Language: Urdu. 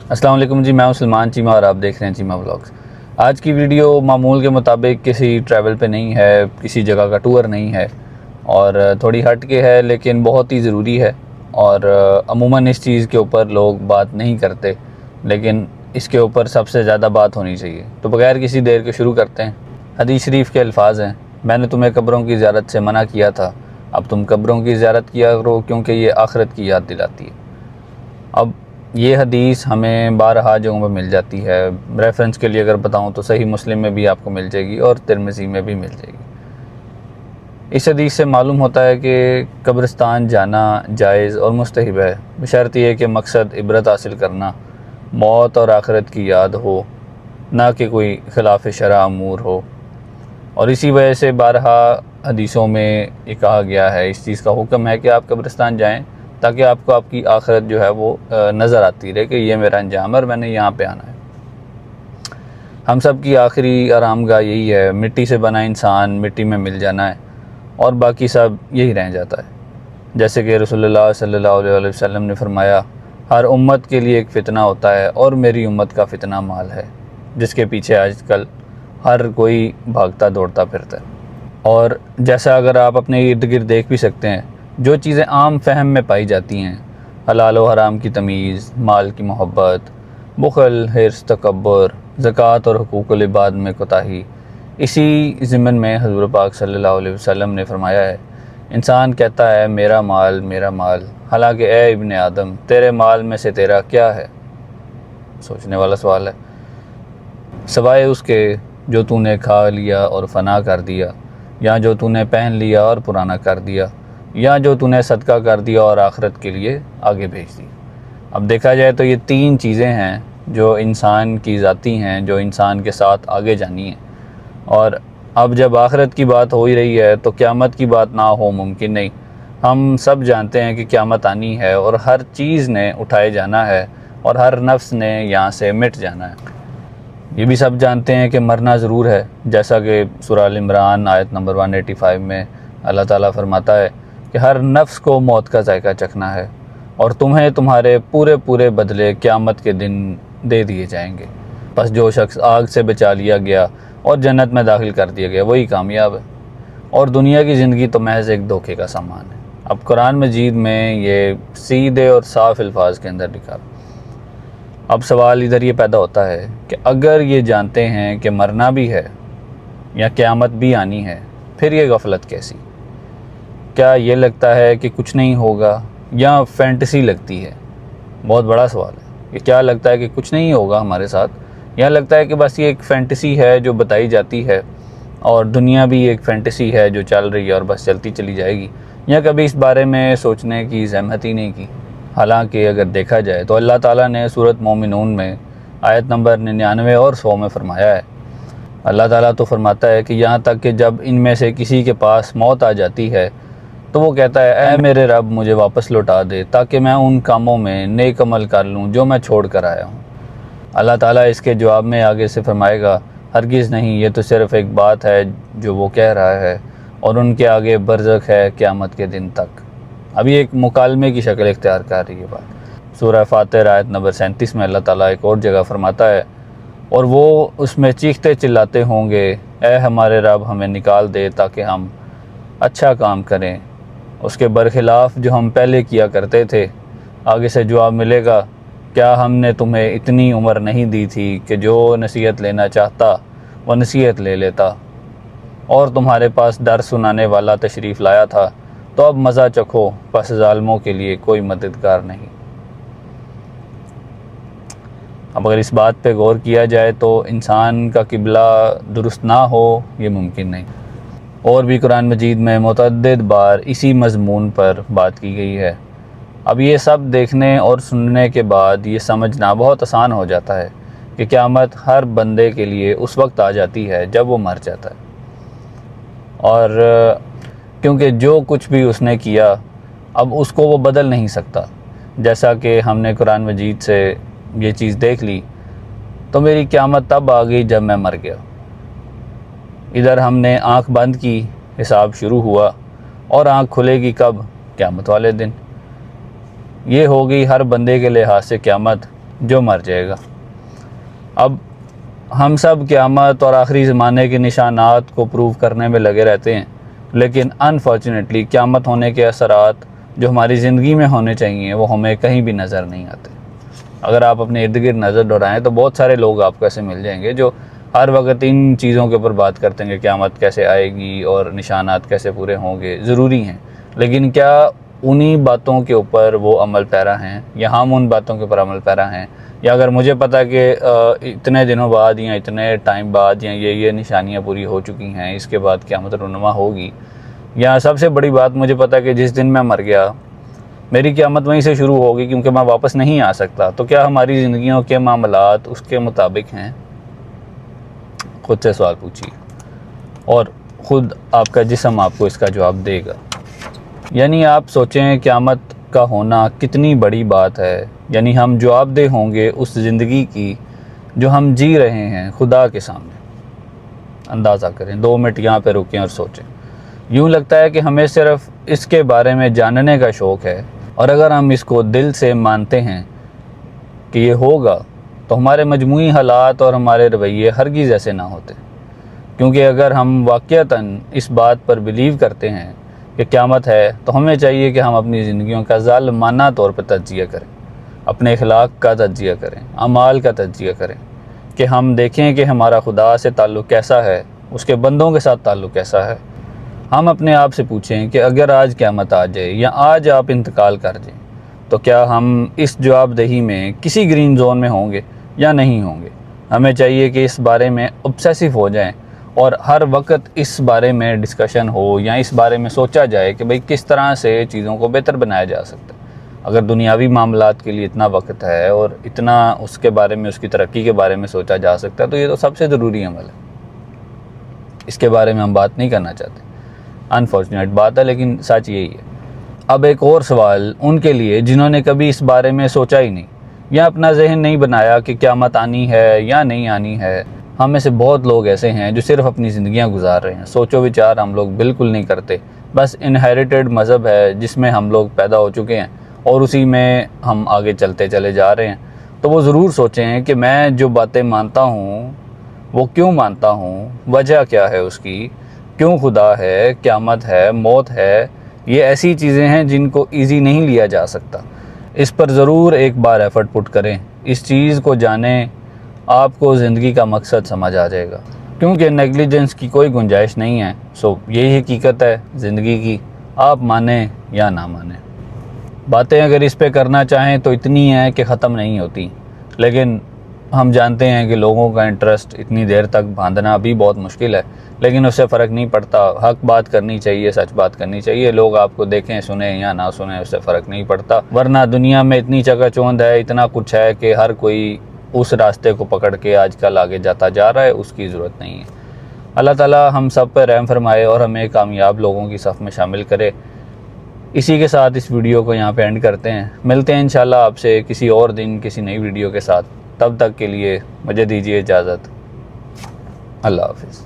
السلام علیکم جی، میں ہوں سلمان چیمہ اور آپ دیکھ رہے ہیں چیمہ ولاگز۔ آج کی ویڈیو معمول کے مطابق کسی ٹریول پہ نہیں ہے، کسی جگہ کا ٹور نہیں ہے اور تھوڑی ہٹ کے ہے، لیکن بہت ہی ضروری ہے اور عموماً اس چیز کے اوپر لوگ بات نہیں کرتے، لیکن اس کے اوپر سب سے زیادہ بات ہونی چاہیے۔ تو بغیر کسی دیر کے شروع کرتے ہیں۔ حدیث شریف کے الفاظ ہیں، میں نے تمہیں قبروں کی زیارت سے منع کیا تھا، اب تم قبروں کی زیارت کیا کرو کیونکہ یہ آخرت کی یاد دلاتی ہے۔ اب یہ حدیث ہمیں بارہا جگہوں پہ مل جاتی ہے۔ ریفرنس کے لیے اگر بتاؤں تو صحیح مسلم میں بھی آپ کو مل جائے گی اور ترمذی میں بھی مل جائے گی۔ اس حدیث سے معلوم ہوتا ہے کہ قبرستان جانا جائز اور مستحب ہے، بشرط یہ کہ مقصد عبرت حاصل کرنا، موت اور آخرت کی یاد ہو، نہ کہ کوئی خلاف شرع امور ہو۔ اور اسی وجہ سے بارہا حدیثوں میں یہ کہا گیا ہے، اس چیز کا حکم ہے کہ آپ قبرستان جائیں تاکہ آپ کو آپ کی آخرت جو ہے وہ نظر آتی رہے کہ یہ میرا انجام ہے اور میں نے یہاں پہ آنا ہے۔ ہم سب کی آخری آرام گاہ یہی ہے، مٹی سے بنا انسان مٹی میں مل جانا ہے اور باقی سب یہی رہ جاتا ہے۔ جیسے کہ رسول اللہ صلی اللہ علیہ وسلم نے فرمایا، ہر امت کے لیے ایک فتنہ ہوتا ہے اور میری امت کا فتنہ مال ہے، جس کے پیچھے آج کل ہر کوئی بھاگتا دوڑتا پھرتا ہے۔ اور جیسا اگر آپ اپنے ارد گرد دیکھ بھی سکتے ہیں، جو چیزیں عام فہم میں پائی جاتی ہیں، حلال و حرام کی تمیز، مال کی محبت، بخل، حرص، تکبر، زکوٰۃ اور حقوق العباد میں کوتاہی، اسی ضمن میں حضور پاک صلی اللہ علیہ وسلم نے فرمایا ہے، انسان کہتا ہے میرا مال، حالانکہ اے ابن آدم تیرے مال میں سے تیرا کیا ہے؟ سوچنے والا سوال ہے۔ سوائے اس کے جو تو نے کھا لیا اور فنا کر دیا، یا جو تو نے پہن لیا اور پرانا کر دیا، یا جو تو نے صدقہ کر دیا اور آخرت کے لیے آگے بھیج دی۔ اب دیکھا جائے تو یہ تین چیزیں ہیں جو انسان کی ذاتی ہیں، جو انسان کے ساتھ آگے جانی ہیں، اور اب جب آخرت کی بات ہو ہی رہی ہے تو قیامت کی بات نہ ہو ممکن نہیں۔ ہم سب جانتے ہیں کہ قیامت آنی ہے اور ہر چیز نے اٹھائے جانا ہے اور ہر نفس نے یہاں سے مٹ جانا ہے۔ یہ بھی سب جانتے ہیں کہ مرنا ضرور ہے، جیسا کہ سورہ ال عمران آیت نمبر 185 میں اللہ تعالیٰ فرماتا ہے کہ ہر نفس کو موت کا ذائقہ چکھنا ہے اور تمہیں تمہارے پورے بدلے قیامت کے دن دے دیے جائیں گے۔ بس جو شخص آگ سے بچا لیا گیا اور جنت میں داخل کر دیا گیا وہی کامیاب ہے، اور دنیا کی زندگی تو محض ایک دھوکے کا سامان ہے۔ اب قرآن مجید میں یہ سیدھے اور صاف الفاظ کے اندر لکھا۔ اب سوال ادھر یہ پیدا ہوتا ہے کہ اگر یہ جانتے ہیں کہ مرنا بھی ہے یا قیامت بھی آنی ہے، پھر یہ غفلت کیسی؟ کیا یہ لگتا ہے کہ کچھ نہیں ہوگا یا فینٹیسی لگتی ہے؟ بہت بڑا سوال ہے کہ کیا لگتا ہے کہ کچھ نہیں ہوگا ہمارے ساتھ، یا لگتا ہے کہ بس یہ ایک فینٹیسی ہے جو بتائی جاتی ہے اور دنیا بھی ایک فینٹیسی ہے جو چل رہی ہے اور بس چلتی چلی جائے گی، یا کبھی اس بارے میں سوچنے کی زحمت ہی نہیں کی۔ حالانکہ اگر دیکھا جائے تو اللہ تعالیٰ نے سورۃ مومنون میں آیت نمبر 99 اور 100 میں فرمایا ہے، اللہ تعالیٰ تو فرماتا ہے کہ یہاں تک کہ جب ان میں سے کسی کے پاس موت آ جاتی ہے تو وہ کہتا ہے اے میرے رب مجھے واپس لوٹا دے تاکہ میں ان کاموں میں نیک عمل کر لوں جو میں چھوڑ کر آیا ہوں۔ اللہ تعالیٰ اس کے جواب میں آگے سے فرمائے گا، ہرگز نہیں، یہ تو صرف ایک بات ہے جو وہ کہہ رہا ہے، اور ان کے آگے برزخ ہے قیامت کے دن تک۔ ابھی ایک مکالمے کی شکل اختیار کر رہی ہے بات۔ سورہ فاتر آیت نمبر 37 میں اللہ تعالیٰ ایک اور جگہ فرماتا ہے، اور وہ اس میں چیختے چلاتے ہوں گے، اے ہمارے رب ہمیں نکال دے تاکہ ہم اچھا کام کریں، اس کے برخلاف جو ہم پہلے کیا کرتے تھے۔ آگے سے جواب ملے گا، کیا ہم نے تمہیں اتنی عمر نہیں دی تھی کہ جو نصیحت لینا چاہتا وہ نصیحت لے لیتا، اور تمہارے پاس ڈر سنانے والا تشریف لایا تھا، تو اب مزہ چکھو، پس ظالموں کے لیے کوئی مددگار نہیں۔ اب اگر اس بات پہ غور کیا جائے تو انسان کا قبلہ درست نہ ہو یہ ممکن نہیں۔ اور بھی قرآن مجید میں متعدد بار اسی مضمون پر بات کی گئی ہے۔ اب یہ سب دیکھنے اور سننے کے بعد یہ سمجھنا بہت آسان ہو جاتا ہے کہ قیامت ہر بندے کے لیے اس وقت آ جاتی ہے جب وہ مر جاتا ہے، اور کیونکہ جو کچھ بھی اس نے کیا اب اس کو وہ بدل نہیں سکتا۔ جیسا کہ ہم نے قرآن مجید سے یہ چیز دیکھ لی، تو میری قیامت تب آ گئی جب میں مر گیا۔ ادھر ہم نے آنکھ بند کی، حساب شروع ہوا، اور آنکھ کھلے گی کب؟ قیامت والے دن۔ یہ ہوگی ہر بندے کے لحاظ سے قیامت، جو مر جائے گا۔ اب ہم سب قیامت اور آخری زمانے کے نشانات کو پروو کرنے میں لگے رہتے ہیں، لیکن انفارچونیٹلی قیامت ہونے کے اثرات جو ہماری زندگی میں ہونے چاہیے وہ ہمیں کہیں بھی نظر نہیں آتے۔ اگر آپ اپنے ارد گرد نظر دوڑائیں تو بہت سارے لوگ آپ کو ایسے مل جائیں گے جو ہر وقت ان چیزوں کے اوپر بات کرتے ہیں کہ قیامت کیسے آئے گی اور نشانات کیسے پورے ہوں گے، ضروری ہیں، لیکن کیا انہی باتوں کے اوپر وہ عمل پیرا ہیں یا ہم ان باتوں کے اوپر عمل پیرا ہیں؟ یا اگر مجھے پتہ کہ اتنے دنوں بعد یا اتنے ٹائم بعد یا یہ نشانیاں پوری ہو چکی ہیں، اس کے بعد قیامت رونما ہوگی، یا سب سے بڑی بات مجھے پتہ کہ جس دن میں مر گیا میری قیامت وہیں سے شروع ہوگی کیونکہ میں واپس نہیں آ سکتا، تو کیا ہماری زندگیوں کے معاملات اس کے مطابق ہیں؟ خود سے سوال پوچھیے اور خود آپ کا جسم آپ کو اس کا جواب دے گا۔ یعنی آپ سوچیں قیامت کا ہونا کتنی بڑی بات ہے، یعنی ہم جواب دہ ہوں گے اس زندگی کی جو ہم جی رہے ہیں خدا کے سامنے۔ اندازہ کریں، 2 منٹ یہاں پہ رکیں اور سوچیں۔ یوں لگتا ہے کہ ہمیں صرف اس کے بارے میں جاننے کا شوق ہے، اور اگر ہم اس کو دل سے مانتے ہیں کہ یہ ہوگا تو ہمارے مجموعی حالات اور ہمارے رویے ہرگز ایسے نہ ہوتے، کیونکہ اگر ہم واقعتاً اس بات پر بلیو کرتے ہیں کہ قیامت ہے تو ہمیں چاہیے کہ ہم اپنی زندگیوں کا ظالمانہ طور پر تجزیہ کریں، اپنے اخلاق کا تجزیہ کریں، اعمال کا تجزیہ کریں، کہ ہم دیکھیں کہ ہمارا خدا سے تعلق کیسا ہے، اس کے بندوں کے ساتھ تعلق کیسا ہے۔ ہم اپنے آپ سے پوچھیں کہ اگر آج قیامت آ جائے یا آج آپ انتقال کر جائیں تو کیا ہم اس جواب دہی میں کسی گرین زون میں ہوں گے یا نہیں ہوں گے؟ ہمیں چاہیے کہ اس بارے میں obsessive ہو جائیں اور ہر وقت اس بارے میں ڈسکشن ہو یا اس بارے میں سوچا جائے کہ بھئی کس طرح سے چیزوں کو بہتر بنایا جا سکتا ہے۔ اگر دنیاوی معاملات کے لیے اتنا وقت ہے اور اتنا اس کے بارے میں، اس کی ترقی کے بارے میں سوچا جا سکتا ہے، تو یہ تو سب سے ضروری عمل ہے۔ اس کے بارے میں ہم بات نہیں کرنا چاہتے، انفارچونیٹ بات ہے، لیکن سچ یہی ہے۔ اب ایک اور سوال ان کے لیے جنہوں نے کبھی اس بارے میں سوچا ہی نہیں یا اپنا ذہن نہیں بنایا کہ قیامت آنی ہے یا نہیں آنی ہے۔ ہم میں سے بہت لوگ ایسے ہیں جو صرف اپنی زندگیاں گزار رہے ہیں، سوچ و وچار ہم لوگ بالکل نہیں کرتے، بس انہیریٹڈ مذہب ہے جس میں ہم لوگ پیدا ہو چکے ہیں اور اسی میں ہم آگے چلتے چلے جا رہے ہیں۔ تو وہ ضرور سوچیں کہ میں جو باتیں مانتا ہوں وہ کیوں مانتا ہوں، وجہ کیا ہے اس کی، کیوں خدا ہے، قیامت ہے، موت ہے۔ یہ ایسی چیزیں ہیں جن کو ایزی نہیں لیا جا سکتا۔ اس پر ضرور ایک بار ایفرٹ پٹ کریں، اس چیز کو جانیں، آپ کو زندگی کا مقصد سمجھ آ جائے گا، کیونکہ نیگلیجنس کی کوئی گنجائش نہیں ہے۔ یہی حقیقت ہے زندگی کی، آپ مانیں یا نہ مانیں۔ باتیں اگر اس پہ کرنا چاہیں تو اتنی ہیں کہ ختم نہیں ہوتی، لیکن ہم جانتے ہیں کہ لوگوں کا انٹرسٹ اتنی دیر تک باندھنا بھی بہت مشکل ہے، لیکن اس سے فرق نہیں پڑتا۔ حق بات کرنی چاہیے، سچ بات کرنی چاہیے، لوگ آپ کو دیکھیں، سنیں یا نہ سنیں، اس سے فرق نہیں پڑتا۔ ورنہ دنیا میں اتنی چکا چوند ہے، اتنا کچھ ہے کہ ہر کوئی اس راستے کو پکڑ کے آج کل آگے جاتا جا رہا ہے، اس کی ضرورت نہیں ہے۔ اللہ تعالیٰ ہم سب پر رحم فرمائے اور ہمیں کامیاب لوگوں کی صف میں شامل کرے۔ اسی کے ساتھ اس ویڈیو کو یہاں پہ اینڈ کرتے ہیں، ملتے ہیں انشاءاللہ آپ سے کسی اور دن کسی نئی ویڈیو کے ساتھ۔ تب تک کے لیے مجھے دیجیے اجازت۔ اللہ حافظ۔